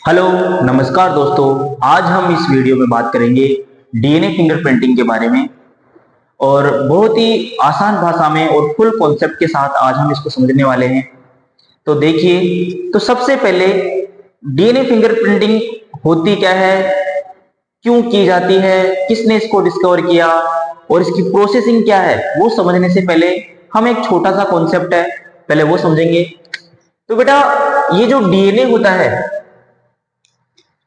Hello नमस्कार दोस्तों। आज हम इस वीडियो में बात करेंगे डीएनए फिंगरप्रिंटिंग के बारे में और बहुत ही आसान भाषा में और फुल कॉन्सेप्ट के साथ आज हम इसको समझने वाले हैं। तो देखिए, तो सबसे पहले डीएनए फिंगरप्रिंटिंग होती क्या है, क्यों की जाती है, किसने इसको डिस्कवर किया और इसकी प्रोसेसिंग क्या है, वो समझने से पहले हम एक छोटा सा कॉन्सेप्ट है पहले वो समझेंगे। तो बेटा, ये जो डीएनए होता है,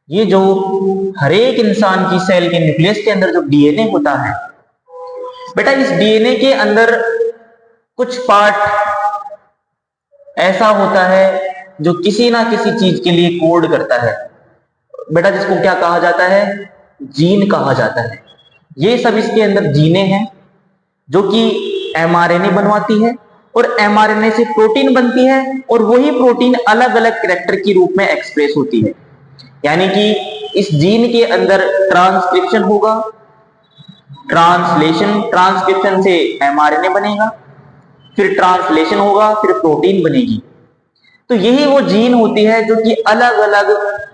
ये जो हर एक इंसान की सेल के न्यूक्लियस के अंदर जो डीएनए होता है बेटा, इस डीएनए के अंदर कुछ पार्ट ऐसा होता है जो किसी ना किसी चीज के लिए कोड करता है बेटा, जिसको क्या कहा जाता है, जीन कहा जाता है। ये सब इसके अंदर जीने हैं जो कि एमआरएनए बनवाती है और एमआरएनए से प्रोटीन बनती है और वही प्रोटीन अलग अलग कैरेक्टर के रूप में एक्सप्रेस होती है। यानी कि इस जीन के अंदर ट्रांसक्रिप्शन होगा, ट्रांसक्रिप्शन से एमआरएनए बनेगा, फिर ट्रांसलेशन होगा, फिर प्रोटीन बनेगी। तो यही वो जीन होती है जो कि अलग अलग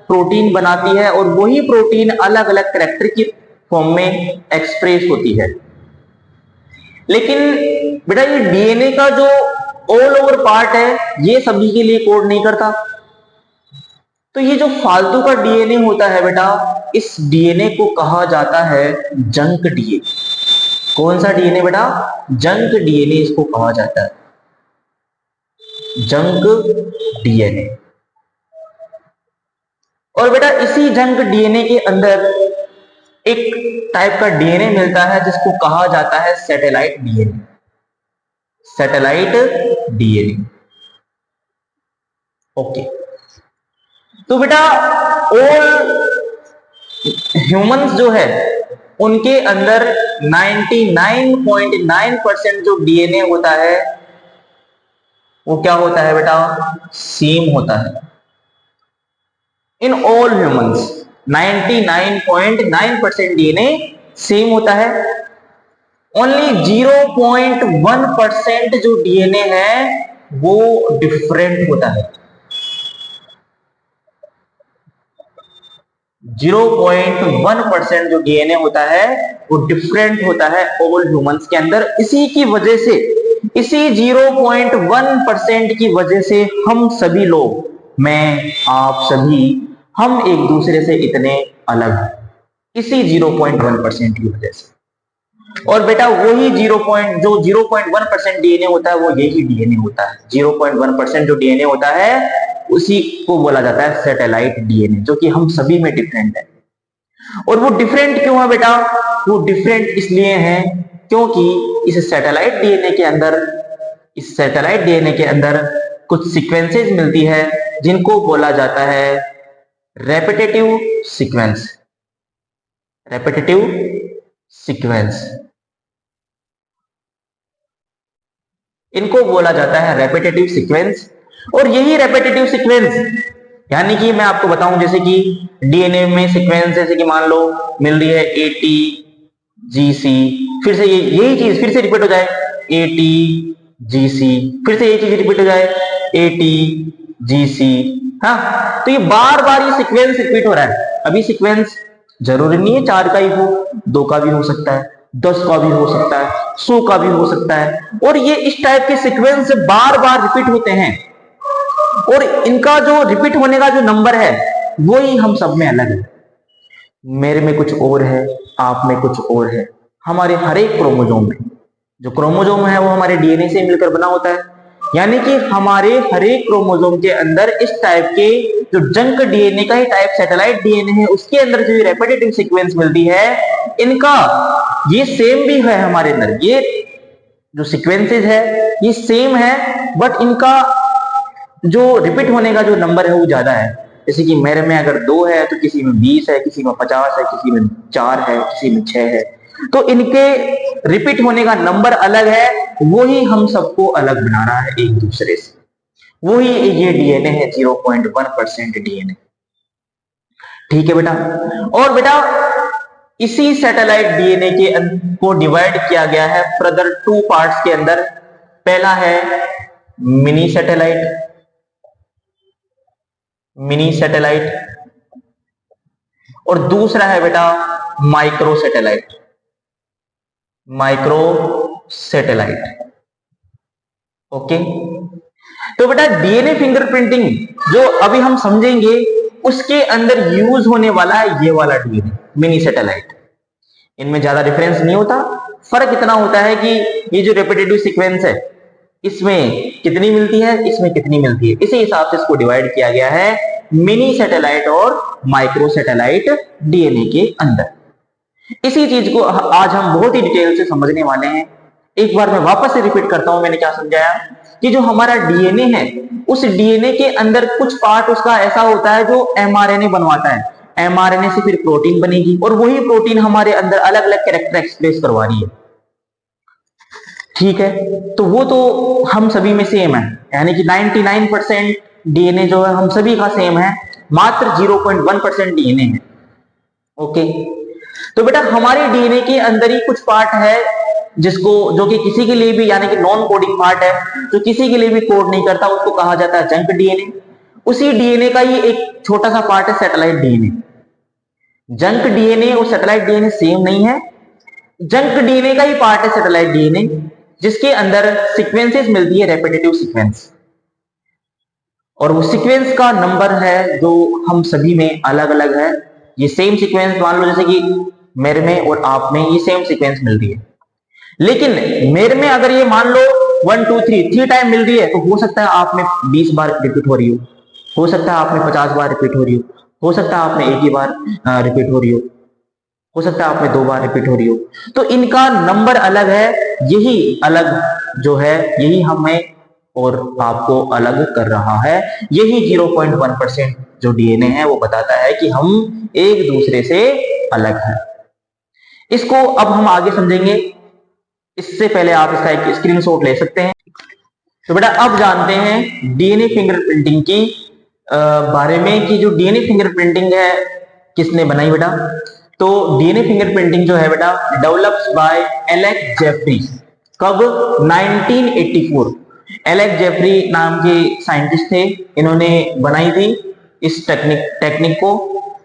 प्रोटीन बनाती है और वही प्रोटीन अलग अलग कैरेक्टर की फॉर्म में एक्सप्रेस होती है। लेकिन बेटा, ये डीएनए का जो ऑल ओवर पार्ट है ये सभी के लिए कोड नहीं करता। तो ये जो फालतू का डीएनए होता है बेटा, इस डीएनए को कहा जाता है जंक डीएनए। कौन सा डीएनए बेटा? जंक डीएनए इसको कहा जाता है, जंक डीएनए। और बेटा, इसी जंक डीएनए के अंदर एक टाइप का डीएनए मिलता है जिसको कहा जाता है satellite DNA. Satellite DNA, okay. तो बेटा, ऑल ह्यूमंस जो है उनके अंदर 99.9% जो डीएनए होता है वो क्या होता है बेटा? सेम होता है। In all humans 99.9% DNA same होता है। ओनली 0.1% जो डीएनए है वो डिफरेंट होता है। 0.1% जो डीएनए होता है वो डिफरेंट होता है ऑल ह्यूमंस के अंदर। इसी की वजह से, इसी 0.1% की वजह से हम सभी लोग, मैं, आप सभी, हम एक दूसरे से इतने अलग हैं, इसी 0.1% की वजह से। और बेटा, वही 0.1% डीएनए होता है वो यही डीएनए होता है। 0.1% जो डीएनए होता है उसी को बोला जाता है सैटेलाइट डीएनए, जो कि हम सभी में डिफरेंट है। और वो डिफरेंट क्यों है बेटा? वो डिफरेंट इसलिए है क्योंकि इस सैटेलाइट डीएनए के अंदर कुछ सीक्वेंसेस मिलती है जिनको बोला जाता है रेपिटेटिव सीक्वेंस। रेपिटेटिव सीक्वेंस, इनको बोला जाता है रेपिटेटिव सीक्वेंस। और यही रेपिटेटिव सीक्वेंस, यानी कि मैं आपको बताऊं, जैसे कि डीएनए में सीक्वेंस, जैसे कि मान लो मिल रही है एटी जीसी, फिर से यही चीज फिर से रिपीट हो जाए, एटी जीसी, फिर से यही चीज रिपीट हो जाए, एटी जीसी। हाँ, तो ये बार बार ये सीक्वेंस रिपीट हो रहा है। अभी सीक्वेंस जरूरी नहीं है 4 का ही हो, 2 का भी हो सकता है, 10 का भी हो सकता है, 100 का भी हो सकता है। और ये इस टाइप के सीक्वेंस बार बार रिपीट होते हैं और इनका जो रिपीट होने का जो नंबर है वही हम सब में अलग है। मेरे में कुछ और है, आप में कुछ और है। हमारे हर एक क्रोमोजोम में, जो क्रोमोजोम है वो हमारे डीएनए से मिलकर बना होता है। यानी कि हमारे हर एक क्रोमोजोम के अंदर इस टाइप के जो जंक डीएनए का ही टाइप सैटेलाइट डीएनए है, उसके अंदर जो रेपिटेटिव सीक्वेंस मिलती है, इनका ये सेम भी है हमारे अंदर। ये जो सीक्वेंसेस है ये सेम है, बट इनका जो रिपीट होने का जो नंबर है वो ज्यादा है। जैसे कि मेरे में अगर 2 है तो किसी में 20 है, किसी में 50 है, किसी में 4 है, किसी में 6 है। तो इनके रिपीट होने का नंबर अलग है, वही हम सबको अलग बना रहा है एक दूसरे से। वही ये डीएनए है, 0.1% डीएनए। ठीक है बेटा। और बेटा, इसी सैटेलाइट डीएनए के को डिवाइड किया गया है फर्दर 2 पार्ट्स के अंदर। पहला है मिनी सैटेलाइट, मिनी सैटेलाइट, और दूसरा है बेटा micro satellite. Micro satellite, okay. तो बेटा डीएनए फिंगरप्रिंटिंग जो अभी हम समझेंगे उसके अंदर यूज होने वाला है ये वाला डीएनए मिनी सैटेलाइट। इनमें ज्यादा डिफरेंस नहीं होता, फर्क इतना होता है कि ये जो रेपिटेटिव सीक्वेंस है इसमें कितनी मिलती है, इसमें कितनी मिलती है, इसी हिसाब से इसको डिवाइड किया गया है मिनी सैटेलाइट और माइक्रो सैटेलाइट डीएनए के अंदर। इसी चीज को आज हम बहुत ही डिटेल से समझने वाले हैं। एक बार मैं वापस से रिपीट करता हूं मैंने क्या समझाया, कि जो हमारा डीएनए है उस डीएनए के अंदर कुछ पार्ट उसका ऐसा होता है जो एमआरएनए बनवाता है, एमआरएनए से फिर प्रोटीन बनेगी और वही प्रोटीन हमारे अंदर अलग अलग कैरेक्टर एक्सप्रेस करवा रही है, ठीक है। तो वो तो हम सभी में सेम है, यानी कि 99% डीएनए जो है हम सभी का सेम है, मात्र 0.1% डीएनए है, ओके। तो बेटा हमारे डीएनए के अंदर ही कुछ पार्ट है जिसको जो कि किसी के लिए भी यानी कि नॉन कोडिंग पार्ट है, जो किसी के लिए भी कोड नहीं करता, उसको कहा जाता है जंक डीएनए। उसी डीएनए का ही एक छोटा सा पार्ट है सैटेलाइट डीएनए। जंक डीएनए और सैटेलाइट डीएनए सेम नहीं है। जंक डीएनए का ही पार्ट है सैटेलाइट डीएनए, जिसके अंदर सीक्वेंसेस मिलती है रेपिटेटिव सीक्वेंस, और वो सीक्वेंस का नंबर है जो हम सभी में अलग अलग है। ये सेम सीक्वेंस मान लो जैसे कि मेरे में और आप में ये सेम सीक्वेंस मिल रही है, लेकिन मेरे में अगर ये मान लो 1 2 3 3 टाइम मिल रही है तो हो सकता है आप में 20 बार रिपीट हो रही हो सकता है आप में 50 बार रिपीट हो रही हो सकता है आप में 80 बार रिपीट हो रही हो सकता है आप में 2 बार रिपीट हो रही हो। तो इनका नंबर अलग है, यही अलग जो है यही हमें और आपको अलग कर रहा है। यही 0.1% जो डीएनए है वो बताता है कि हम एक दूसरे से अलग हैं। इसको अब हम आगे समझेंगे, इससे पहले आप इसका एक स्क्रीनशॉट ले सकते हैं। तो बेटा अब जानते हैं डीएनए फिंगरप्रिंटिंग की बारे में, कि जो डीएनए फिंगरप्रिंटिंग है किसने बनाई बेटा। तो डीएनए फिंगरप्रिंटिंग जो है बेटा डेवलप्ड बाय एलेक्स जेफरी। कब? 1984। एलेक्स जेफरी नाम के साइंटिस्ट थे, इन्होंने बनाई थी इस टेक्निक को,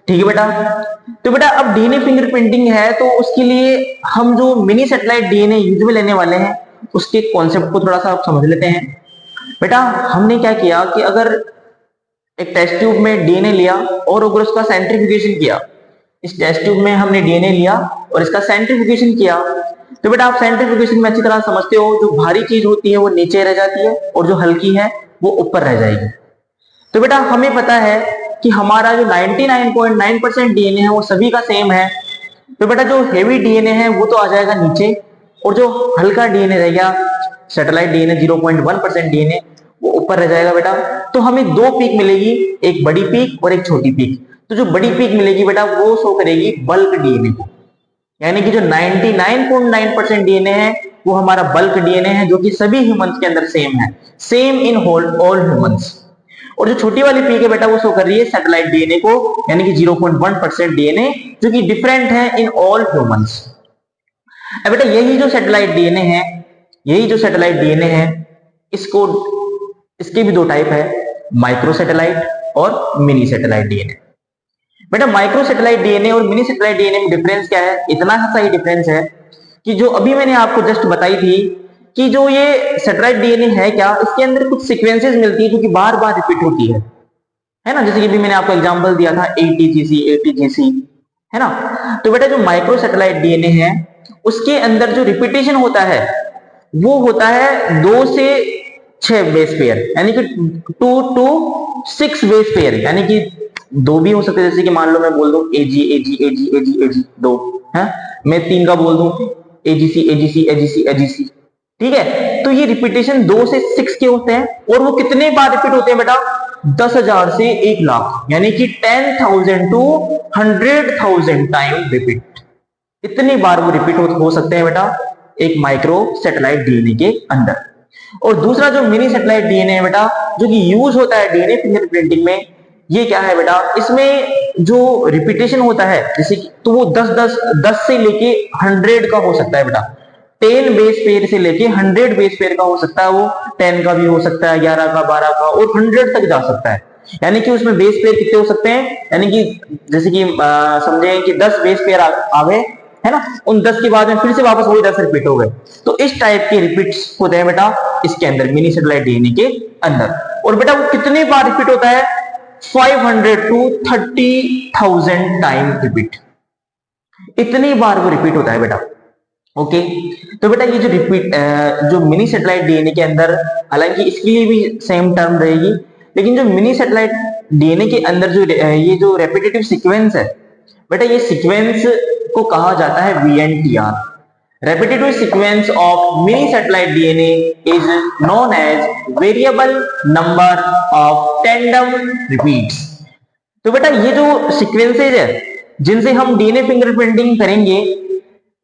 ठीक है बेटा। तो बेटा अब डीएनए फिंगरप्रिंटिंग है तो उसके लिए हम जो मिनी सैटेलाइट डीएनए यूज में लेने वाले हैं उसके कॉन्सेप्ट को थोड़ा सा आप समझ लेते हैं। बेटा हमने क्या किया कि अगर एक टेस्ट ट्यूब में डीएनए लिया और अगर उसका सेंट्रीफ्यूगेशन किया, इस टेस्ट ट्यूब में हमने डीएनए लिया और इसका सेंट्रीफ्यूगेशन किया, तो बेटा आप सेंट्रीफ्यूगेशन में अच्छी तरह समझते हो, जो भारी चीज होती है वो नीचे रह जाती है और जो हल्की है वो ऊपर रह जाएगी। तो बेटा हमें पता है कि हमारा जो 99.9% डीएनए है वो सभी का सेम है। तो बेटा जो हेवी डीएनए है वो तो आ जाएगा नीचे, और जो हल्का डीएनए रह गया सैटेलाइट डीएनए 0.1% डीएनए वो ऊपर रह जाएगा बेटा। तो हमें दो पीक मिलेगी, एक बड़ी पीक और एक छोटी पीक। तो जो बड़ी पीक मिलेगी बेटा वो शो करेगी बल्क डीएनए को, यानी कि जो 99.9% डीएनए है वो हमारा बल्क डीएनए है, जो कि सभी ह्यूमंस के अंदर सेम है, सेम इन ऑल ह्यूमंस। और जो छोटी वाली पीक है बेटा वो शो कर रही है सैटेलाइट डीएनए को, यानी कि 0.1% डीएनए जो कि डिफरेंट है इन ऑल ह्यूमंस। अब बेटा यही जो सैटेलाइट डीएनए है, यही जो सैटेलाइट डीएनए है, इसको इसके भी दो टाइप है, माइक्रो सैटेलाइट और मिनी सैटेलाइट डीएनए। बेटा माइक्रो सैटेलाइट डीएनए और मिनी सैटेलाइट डीएनए में डिफरेंस क्या है? इतना सा ही डिफरेंस है कि जो अभी मैंने आपको जस्ट बताई थी कि जो ये सैटेलाइट डीएनए है क्या, इसके अंदर कुछ सीक्वेंसेस मिलती है जो कि बार बार रिपीट होती है ना, जैसे कि अभी मैंने आपको एग्जांपल दिया था ATGC है ना। तो बेटा जो माइक्रो सैटेलाइट डीएनए है उसके अंदर जो रिपीटेशन होता है वो होता है 2 से 6 बेस पेयर, यानी कि 2 to 6 बेस पेयर, यानी कि 2 भी हो सकते हैं, जैसे कि मान लो मैं बोल दूं AG 2 है, मैं 3 का बोल दूं AGC, ठीक है। तो ये रिपीटेशन 2 से 6 के होते हैं, और वो कितने बार रिपीट होते हैं बेटा? 10,000 से 1 लाख, यानी कि 10,000 to 100,000 टाइम रिपीट, इतनी बार वो रिपीट हो सकते हैं बेटा एक माइक्रो सैटेलाइट डीएनए के अंदर। और दूसरा जो मिनी सैटेलाइट डीएनए है बेटा, जो कि यूज होता है डीएनए फिंगरप्रिंटिंग में, ये क्या है बेटा, इसमें जो रिपीटेशन होता है जैसे कि, तो वो 10 से लेके 100 का हो सकता है बेटा, 10 बेस पेयर से लेके 100 बेस पेयर का हो सकता है, वो 10 का भी हो सकता है, 11 का, 12 का, और 100 तक जा सकता है। यानी कि उसमें बेस पेयर कितने हो सकते हैं, यानी कि जैसे कि समझे कि 10 बेस पेयर आ गए, है ना, उन 10 के बाद में फिर से वापस वही 10 रिपीट हो गए। तो इस टाइप के रिपीट्स होते हैं बेटा इसके अंदर, मिनी सैटेलाइट डीएनए के अंदर। और बेटा वो कितने बार रिपीट होता है, 500 to 30,000 टाइम रिपीट, इतनी बार वो रिपीट होता है बेटा। ओके, तो बेटा ये जो रिपीट जो मिनी सैटेलाइट डीएनए के अंदर, हालांकि इसके लिए भी सेम टर्म रहेगी, लेकिन जो मिनी सैटेलाइट डीएनए के अंदर जो ये जो रेपिटेटिव सीक्वेंस है बेटा, ये सीक्वेंस को कहा जाता है VNTR। Repetitive sequence of mini satellite DNA is known as variable number of tandem repeats। तो बेटा ये जो सीक्वेंसेज है जिनसे हम डीएनए फिंगरप्रिंटिंग करेंगे,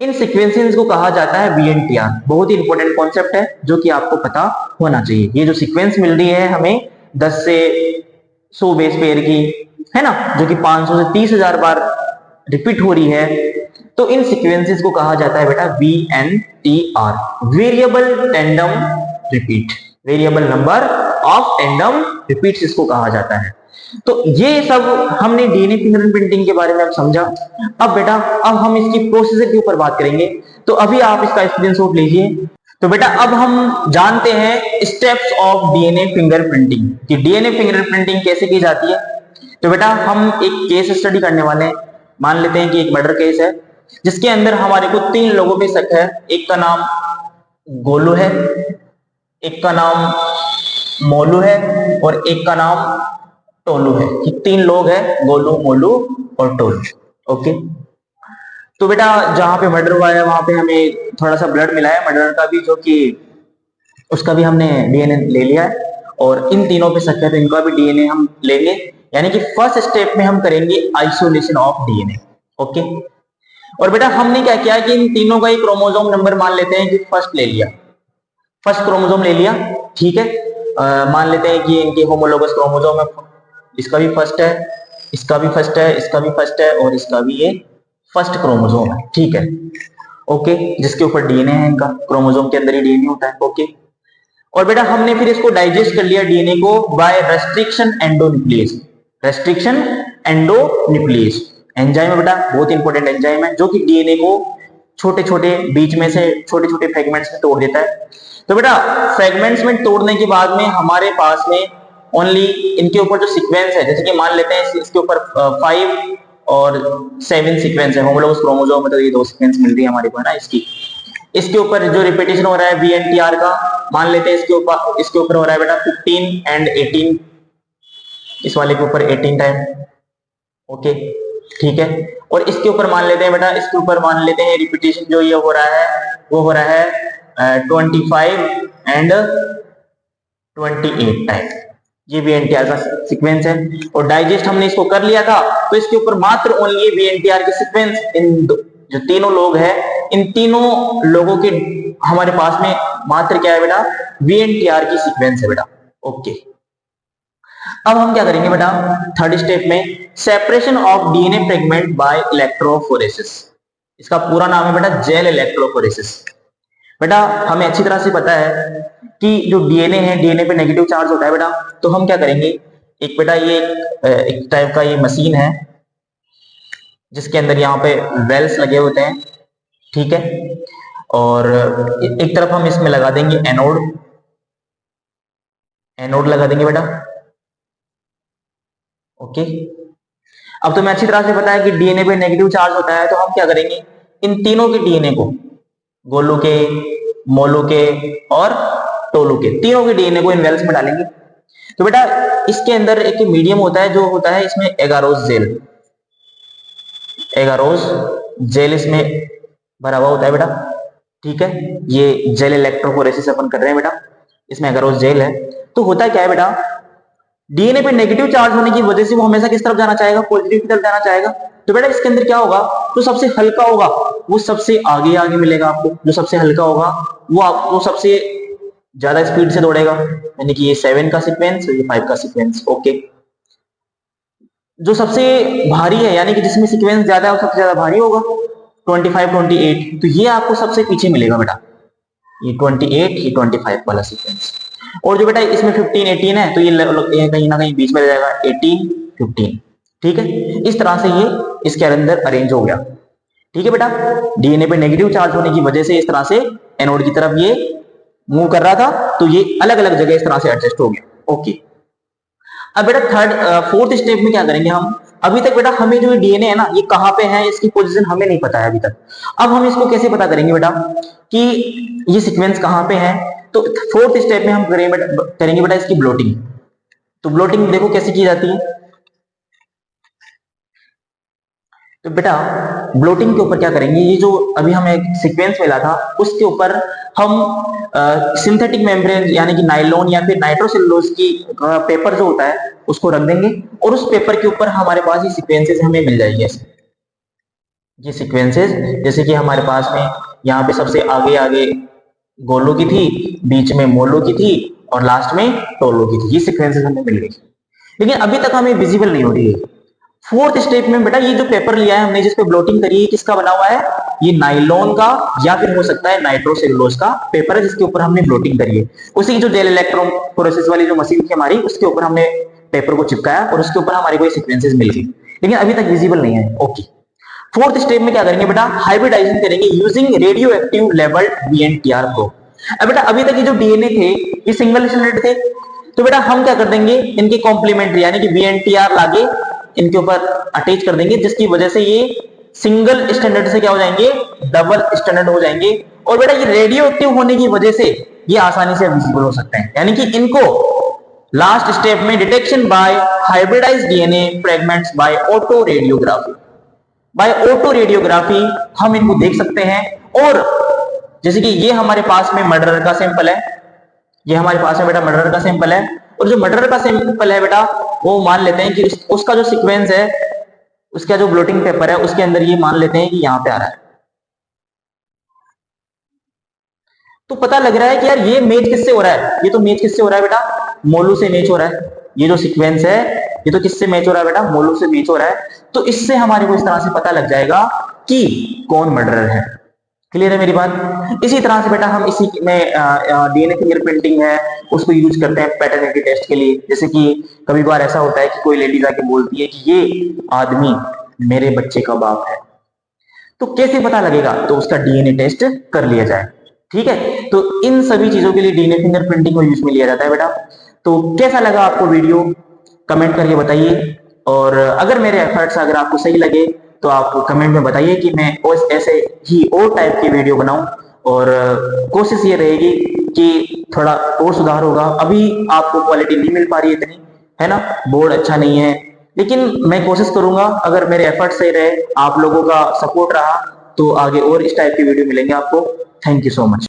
इन सीक्वेंसेस को कहा जाता है VNTR। बहुत ही इंपॉर्टेंट कॉन्सेप्ट है जो कि आपको पता होना चाहिए। ये जो सीक्वेंस मिल रही है हमें 10 से 100 बेस पेयर की, है ना, जो कि 500 से 30,000 बार रिपीट हो रही है, तो इन सीक्वेंसेस को कहा जाता है बेटा VNTR, variable tandem repeat, variable number of tandem repeats इसको कहा जाता है। तो ये सब हमने डीएनए फिंगरप्रिंटिंग के बारे में अब समझा। अब बेटा अब हम इसकी प्रोसीजर के ऊपर बात करेंगे, तो अभी आप इसका स्क्रीनशॉट लीजिए। तो बेटा अब हम जानते हैं स्टेप्स ऑफ डीएनए फिंगरप्रिंटिंग, कि डीएनए फिंगरप्रिंटिंग कैसे की जाती है। तो बेटा हम एक केस स्टडी करने वाले हैं। मान लेते हैं कि एक मर्डर केस है जिसके अंदर हमारे को 3 लोगों पे शक है। एक का नाम गोलू है, एक का नाम मोलू है और एक का नाम टोलू है। ये 3 लोग हैं, गोलू, मोलू और टोलू। ओके, तो बेटा जहां पे मर्डर हुआ है वहां पे हमें थोड़ा सा ब्लड मिला है मर्डर का भी, जो कि उसका भी हमने डीएनए ले लिया है, और इन तीनों पे शक है तो इनका भी डीएनए हम लेंगे। यानी कि फर्स्ट स्टेप में हम करेंगे आइसोलेशन ऑफ डीएनए। ओके, और बेटा हमने क्या किया कि इन तीनों का एक क्रोमोसोम नंबर मान लेते हैं कि फर्स्ट ले लिया, फर्स्ट क्रोमोसोम ले लिया, ठीक है। मान लेते हैं कि इनके होमोलोगस क्रोमोसोम है, इसका भी फर्स्ट है, इसका भी फर्स्ट है, इसका भी फर्स्ट है और इसका भी ये फर्स्ट क्रोमोसोम है, ठीक है। ओके, जिसके ऊपर डीएनए है, इनका क्रोमोसोम के अंदर ही डीएनए होता है। ओके, और बेटा हमने फिर इसको डाइजेस्ट कर लिया डीएनए को by restriction endonuclease. Restriction endonuclease enzyme है बेटा, बहुत इंपॉर्टेंट एंजाइम है, जो कि डीएनए को छोटे छोटे बीच में से छोटे छोटे फ्रेगमेंट्स में तोड़ देता है। तो बेटा फ्रेगमेंट्स में तोड़ने के बाद में हमारे पास में ओनली इनके ऊपर जो सीक्वेंस है, जैसे कि मान लेते हैं इसके ऊपर 5 और 7 सीक्वेंस है होमोलोगस क्रोमोसोम, मतलब ये 2 सीक्वेंस मिल रही है हमारे को, है ना। इसके ऊपर जो रिपीटेशन हो रहा है VNTR का, मान लेते हैं इसके ऊपर हो रहा है बेटा 15 एंड 18, इस वाले के ऊपर 18 टाइम। ओके, ठीक है, और इसके ऊपर मान लेते हैं बेटा, इसके ऊपर मान लेते हैं रिपीटेशन जो ये हो रहा है वो हो रहा है 25 एंड 28 टाइम। ये VNTR का सीक्वेंस है, और डाइजेस्ट हमने इसको कर लिया था, तो इसके ऊपर मात्र ओनली VNTR के सीक्वेंस, इन जो तीनों लोग हैं, इन तीनों लोगों के हमारे पास में मात्र क्या है बेटा, VNTR की सीक्वेंस है बेटा। ओके, अब हम क्या करेंगे बेटा, थर्ड स्टेप में separation of DNA fragment by electrophoresis. इसका पूरा नाम है बेटा जेल इलेक्ट्रोफोरेसिस। बेटा हमें अच्छी तरह से पता है कि जो डीएनए है, डीएनए पे नेगेटिव चार्ज होता है बेटा, तो हम क्या करेंगे, एक बेटा ये एक टाइप का ये मशीन है जिसके अंदर यहाँ पे वेल्स लगे होते हैं, ठीक है, और एक तरफ हम इसमें लगा देंगे एनोड, एनोड लगा देंगे बेटा। ओके, अब तुम्हें अच्छी तरह से पता है कि डीएनए पे नेगेटिव चार्ज होता है, तो हम क्या करेंगे, इन तीनों के डीएनए को, गोलू के, मोलू के और टोलू के, तीनों के डीएनए को इन वेल्स में डालेंगे। तो बेटा इसके अंदर एक मीडियम होता है जो होता है इसमें एगारोस जेल, एगारोस जेल इसमें भरा हुआ होता है बेटा, ठीक है। ये जेल इलेक्ट्रोफोरेसिस अपन कर रहे हैं बेटा, इसमें एगारोस जेल है। तो होता क्या है बेटा, डीएनए पे नेगेटिव चार्ज होने की वजह से वो हमेशा किस तरफ जाना चाहेगा, पॉजिटिव की तरफ जाना चाहेगा। तो बेटा इसके अंदर क्या होगा, जो सबसे हल्का होगा वो सबसे आगे आगे मिलेगा आपको, जो सबसे हल्का होगा वो सबसे ज्यादा स्पीड से दौड़ेगा, यानी कि ये 7 का सीक्वेंस और ये 5 का सीक्वेंस। ओके, जो सबसे भारी है यानी कि जिसमें सीक्वेंस ज्यादा है वो सबसे ज्यादा भारी होगा, 25 28, तो ये आपको सबसे पीछे मिलेगा बेटा, ये 28 ये 25 वाला सीक्वेंस। और जो बेटा इसमें 15 18 है तो ये कहीं ना कहीं बीच में रह जाएगा 18 15। ठीक है, इस तरह से ये इसके अंदर अरेंज हो गया। ठीक है बेटा, डीएनए पे नेगेटिव चार्ज होने की वजह से इस तरह से एनोड की तरफ ये मूव कर रहा था, तो ये अलग अलग जगह इस तरह से एडजस्ट हो गया। ओके, अब बेटा फोर्थ स्टेप में क्या करेंगे हम। अभी तक बेटा हमें जो डीएनए है ना, ये कहां पे है, इसकी पोजीशन हमें नहीं पता है अभी तक। अब हम इसको कैसे पता करेंगे बेटा कि ये सीक्वेंस कहां पे है। तो फोर्थ स्टेप में हम करेंगे बेटा इसकी ब्लोटिंग। तो ब्लोटिंग देखो कैसे की जाती है। तो बेटा ब्लोटिंग के ऊपर क्या करेंगे, ये जो अभी हमें एक सीक्वेंस मिला था उसके ऊपर हम सिंथेटिक मेम्ब्रेन यानी कि नाइलॉन या फिर नाइट्रोसेलुलोज की पेपर जो होता है उसको रख देंगे, और उस पेपर के ऊपर हमारे पास ये सीक्वेंसेस हमें मिल जाएगी। ये सीक्वेंसेस जैसे कि हमारे पास में यहाँ पे सबसे आगे आगे गोलो की थी, बीच में मोलो की थी, और लास्ट में टोलो की थी। ये सीक्वेंसेस हमें मिल गई, लेकिन अभी तक हमें विजिबल नहीं हो रही है। फोर्थ स्टेप में बेटा ये जो पेपर लिया है हमने, जिसपे ब्लोटिंग करी है, किसका बना हुआ है, ये नाइलॉन का या फिर हो सकता है नाइट्रोसेलुलोज का पेपर है, जिसके ऊपर हमने ब्लोटिंग करी है। उसी की जो जेल इलेक्ट्रॉन प्रोसेस वाली जो मशीन थी हमारी, उसके ऊपर हमने पेपर को चिपकाया और उसके ऊपर हमारे को सीक्वेंसेस मिल गई, लेकिन अभी तक विजिबल नहीं है। ओके, फोर्थ स्टेप में क्या करेंगे बेटा, हाइब्रिडाइजेशन करेंगे using radio active labelled VNTR probe. अब बेटा अभी तक ये जो डीएनए थे ये सिंगल स्टैंडर्ड थे, तो बेटा हम क्या कर देंगे, इनके कॉम्प्लीमेंट्री यानी कि VNTR लाके इनके ऊपर अटैच कर देंगे, जिसकी वजह से ये सिंगल स्टैंडर्ड से क्या हो जाएंगे, डबल स्टैंडर्ड हो जाएंगे। और बेटा ये रेडियो एक्टिव होने की वजह से ये आसानी से विजिबल हो सकते हैं, यानी कि इनको लास्ट स्टेप में detection by hybridised DNA fragments by autoradiography. By autoradiography हम इनको देख सकते हैं। और जैसे कि ये हमारे पास में मर्डरर का सैंपल है, ये हमारे पास में बेटा मर्डरर का सैंपल है, और जो मर्डरर का सैंपल है बेटा वो मान लेते हैं कि उसका जो सीक्वेंस है, उसका जो ब्लोटिंग पेपर है उसके अंदर ये मान लेते हैं कि यहां पे आ रहा है। तो पता लग रहा है कि यार ये मैच किससे हो रहा है, ये तो मैच किससे हो रहा है बेटा, मोलू से मैच हो रहा है। ये जो सीक्वेंस है ये तो किससे मैच हो रहा है बेटा, मोलू से मैच हो रहा है। तो इससे हमारे को इस तरह से पता लग जाएगा कि कौन मर्डरर है। क्लियर है मेरी बात। इसी तरह से बेटा हम इसी में डीएनए फिंगरप्रिंटिंग है उसको यूज करते हैं पैटर्निटी टेस्ट के लिए। जैसे कि कभी बार ऐसा होता है कि कोई लेडीज आके बोलती है कि ये आदमी मेरे बच्चे का बाप है, तो कैसे पता लगेगा, तो उसका डीएनए टेस्ट कर लिया जाए। ठीक है, तो इन सभी चीजों के लिए डीएनए फिंगरप्रिंटिंग को यूज में लिया जाता है बेटा। तो कैसा लगा आपको वीडियो, कमेंट करके बताइए। और अगर मेरे एफर्ट्स अगर आपको सही लगे तो आप कमेंट में बताइए कि मैं ऐसे ही और टाइप की वीडियो बनाऊं। और कोशिश ये रहेगी कि थोड़ा और सुधार होगा। अभी आपको क्वालिटी नहीं मिल पा रही है इतनी, है ना, बोर्ड अच्छा नहीं है, लेकिन मैं कोशिश करूंगा अगर मेरे एफर्ट सही रहे, आप लोगों का सपोर्ट रहा, तो आगे और इस टाइप की वीडियो मिलेंगे आपको। Thank you so much.